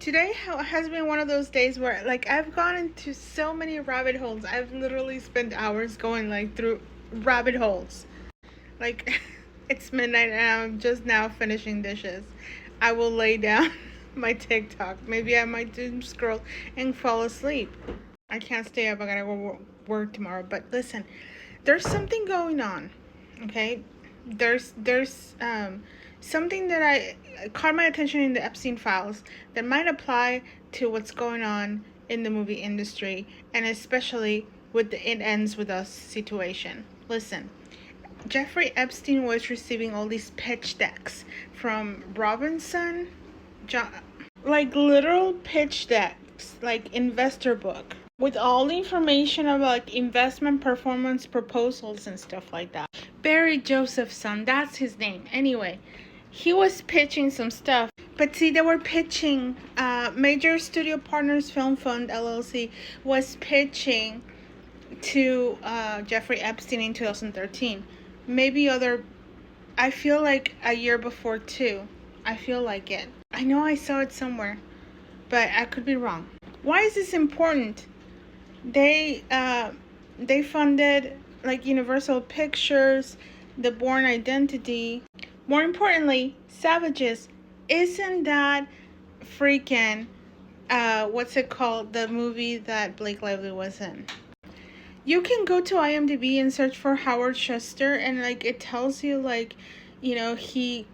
Today has been one of those days where, like, I've gone into so many rabbit holes. I've literally spent hours going, like, through rabbit holes. Like, it's midnight and I'm just now finishing dishes. I will lay down my TikTok. Maybe I might doom scroll and fall asleep. I can't stay up. I gotta go work tomorrow. But listen, there's something going on, okay? There's something that I caught my attention in the Epstein files that might apply to what's going on in the movie industry, and especially with the "it ends with us" situation. Listen, Jeffrey Epstein was receiving all these pitch decks from Robinson, like literal pitch decks, like investor book, with all the information about like investment performance proposals and stuff like that. Barry Josephson, that's his name. Anyway, he was pitching some stuff. But see, they were pitching, Major Studio Partners Film Fund, LLC, was pitching to Jeffrey Epstein in 2013. Maybe I feel like a year before too. I feel like it. I know I saw it somewhere, but I could be wrong. Why is this important? They funded like Universal Pictures, The Bourne Identity. More importantly, Savages. Isn't that freaking what's it called? The movie that Blake Lively was in. You can go to IMDb and search for Howard Schuster, and like it tells you like, you know, he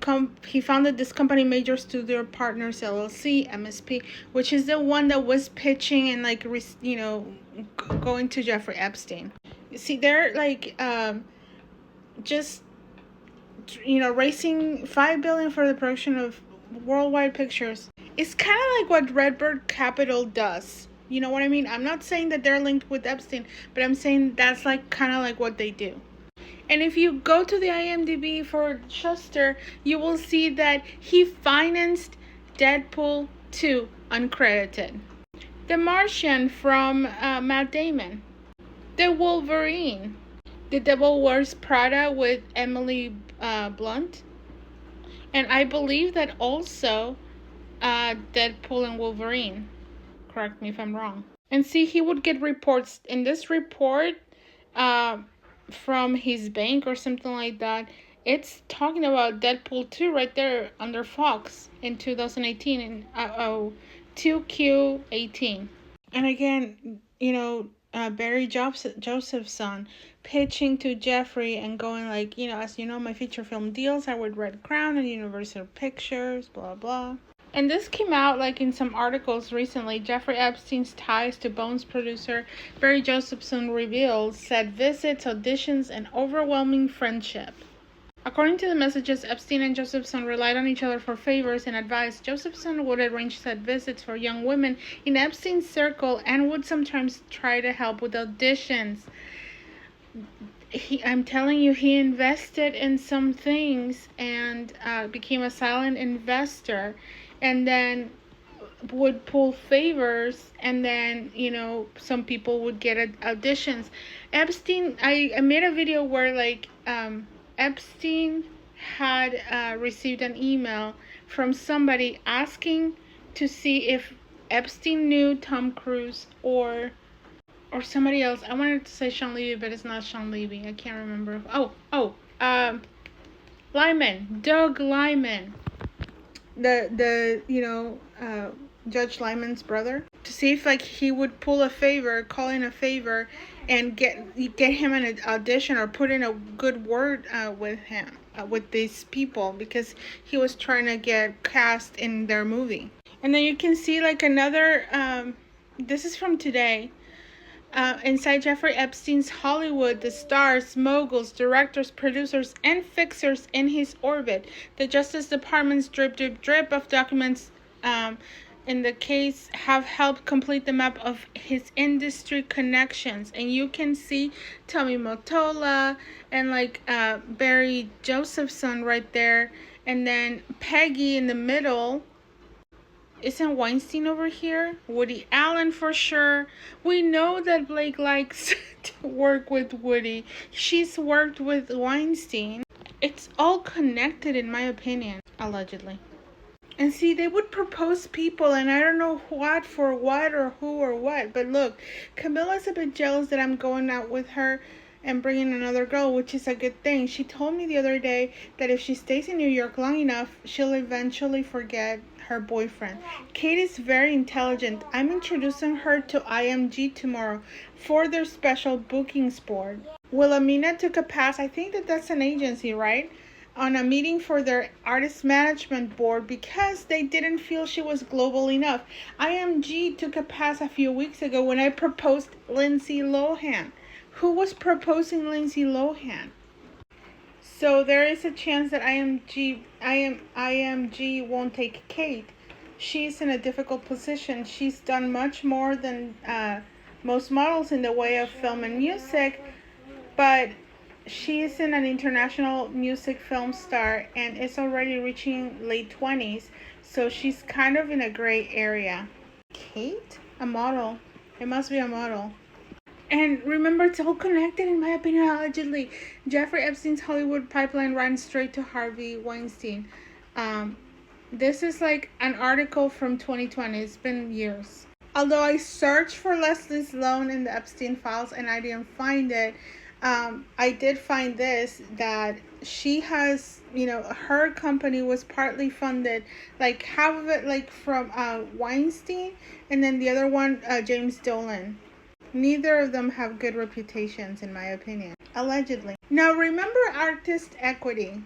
founded this company, Major Studio Partners LLC, MSP, which is the one that was pitching and like going to Jeffrey Epstein. See, they're like just raising $5 billion for the production of worldwide pictures. It's kind of like what Redbird Capital does. You know what I mean? I'm not saying that they're linked with Epstein, but I'm saying that's like kind of like what they do. And if you go to the IMDb for Schuster, you will see that he financed Deadpool 2 uncredited, The Martian from Matt Damon, The Wolverine, The Devil Wears Prada with Emily Blunt, and I believe that also Deadpool and Wolverine. Correct me if I'm wrong. And see, he would get reports. In this report from his bank or something like that, it's talking about Deadpool 2 right there under Fox in 2018 in 2Q18. And again, Barry Josephson pitching to Jeffrey and going like, as you know, my feature film deals are with Red Crown and Universal Pictures, blah, blah. And this came out like in some articles recently. Jeffrey Epstein's ties to Bones producer Barry Josephson reveals said visits, auditions, and overwhelming friendship. According to the messages, Epstein and Josephson relied on each other for favors and advice. Josephson would arrange said visits for young women in Epstein's circle and would sometimes try to help with auditions. I'm telling you, he invested in some things and became a silent investor, and then would pull favors, and then some people would get auditions. Epstein, I made a video where like Epstein had received an email from somebody asking to see if Epstein knew Tom Cruise or somebody else. I wanted to say Sean Levy, but it's not Sean Levy. I can't remember. Lyman, Doug Lyman, the Judge Lyman's brother, to see if like he would pull a favor, call in a favor, and get him an audition or put in a good word with him, with these people, because he was trying to get cast in their movie. And then you can see like another. This is from today. Inside Jeffrey Epstein's Hollywood, the stars, moguls, directors, producers, and fixers in his orbit. The Justice Department's drip of documents in the case have helped complete the map of his industry connections. And you can see Tommy Mottola and like Barry Josephson right there. And then Peggy in the middle. Isn't Weinstein over here? Woody Allen for sure. We know that Blake likes to work with Woody. She's worked with Weinstein. It's all connected in my opinion. Allegedly. And see, they would propose people, and I don't know what for what or who or what. But look, Camilla's a bit jealous that I'm going out with her and bringing another girl, which is a good thing. She told me the other day that if she stays in New York long enough, she'll eventually forget her boyfriend. Kate is very intelligent. I'm introducing her to IMG tomorrow for their special bookings board. Wilhelmina took a pass. I think that's an agency, right? On a meeting for their artist management board because they didn't feel she was global enough. IMG took a pass a few weeks ago when I proposed Lindsay Lohan. Who was proposing Lindsay Lohan? So there is a chance that IMG won't take Kate. She's in a difficult position. She's done much more than most models in the way of film and music, but she is an international music film star and is already reaching late 20s, so she's kind of in a gray area. Kate? A model. It must be a model. And remember, it's all connected, in my opinion, allegedly. Jeffrey Epstein's Hollywood pipeline ran straight to Harvey Weinstein. This is like an article from 2020. It's been years. Although I searched for Leslie Sloan in the Epstein files and I didn't find it, I did find this, that she has, her company was partly funded, like half of it like from Weinstein, and then the other one, James Dolan. Neither of them have good reputations, in my opinion. Allegedly. Now, remember artist equity.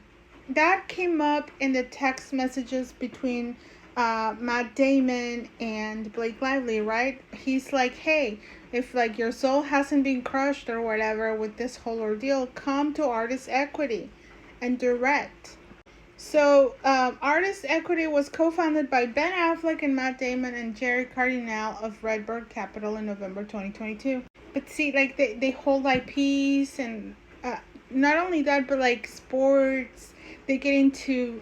That came up in the text messages between Matt Damon and Blake Lively, right? He's like, hey, if like your soul hasn't been crushed or whatever with this whole ordeal, come to artist equity and direct. So, Artist Equity was co-founded by Ben Affleck and Matt Damon and Jerry Cardinale of Redbird Capital in November 2022. But see, like, they hold IPs and not only that, but like sports. They get into,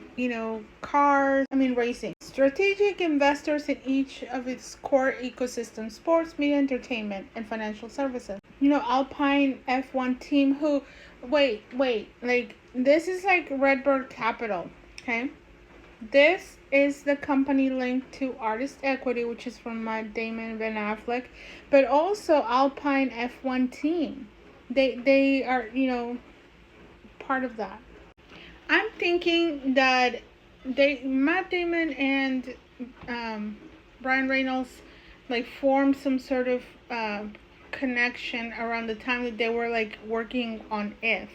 cars, racing. Strategic investors in each of its core ecosystems: sports, media, entertainment, and financial services. Alpine F1 team who, wait, like, this is like Redbird Capital, okay? This is the company linked to Artist Equity, which is from Matt Damon and Ben Affleck, but also Alpine F1 team. They are, part of that. I'm thinking that Matt Damon and Ryan Reynolds like formed some sort of connection around the time that they were like working on If.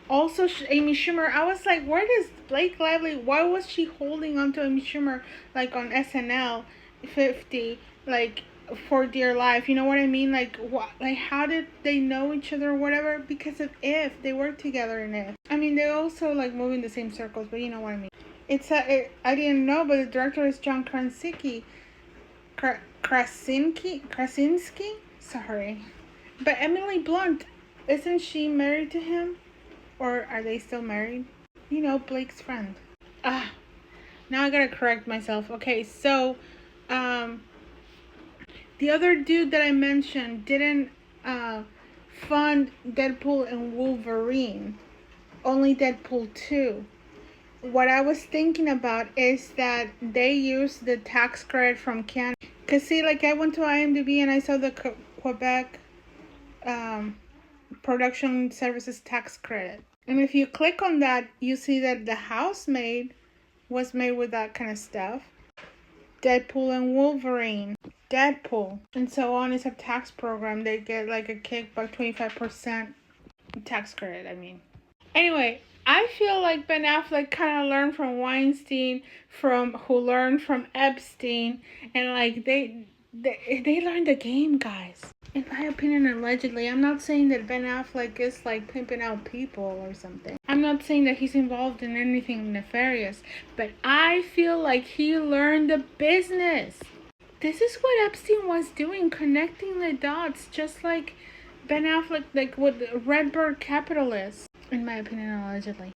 Also, Amy Schumer, I was like, where does Blake Lively, why was she holding on to Amy Schumer like on SNL 50, like for dear life? You know what I mean? Like, what, like, how did they know each other or whatever? Because of If. They worked together in If. They also like move in the same circles, but you know what I mean. I didn't know, but the director is John Krasinski. Krasinski? Sorry. But Emily Blunt, isn't she married to him? Or are they still married? Blake's friend. Now I gotta correct myself. Okay, so, the other dude that I mentioned didn't fund Deadpool and Wolverine. Only Deadpool 2. What I was thinking about is that they used the tax credit from Canada. Because see, like, I went to IMDb and I saw the Quebec production services tax credit. And if you click on that, you see that the Housemaid was made with that kind of stuff. Deadpool and Wolverine. Deadpool. And so on is a tax program. They get like a kickback, 25% tax credit, Anyway, I feel like Ben Affleck kind of learned from Weinstein, who learned from Epstein, and like they learned the game, guys. In my opinion, allegedly. I'm not saying that Ben Affleck is like pimping out people or something. I'm not saying that he's involved in anything nefarious, but I feel like he learned the business. This is what Epstein was doing, connecting the dots, just like Ben Affleck, like with Redbird Capital is. In my opinion, allegedly.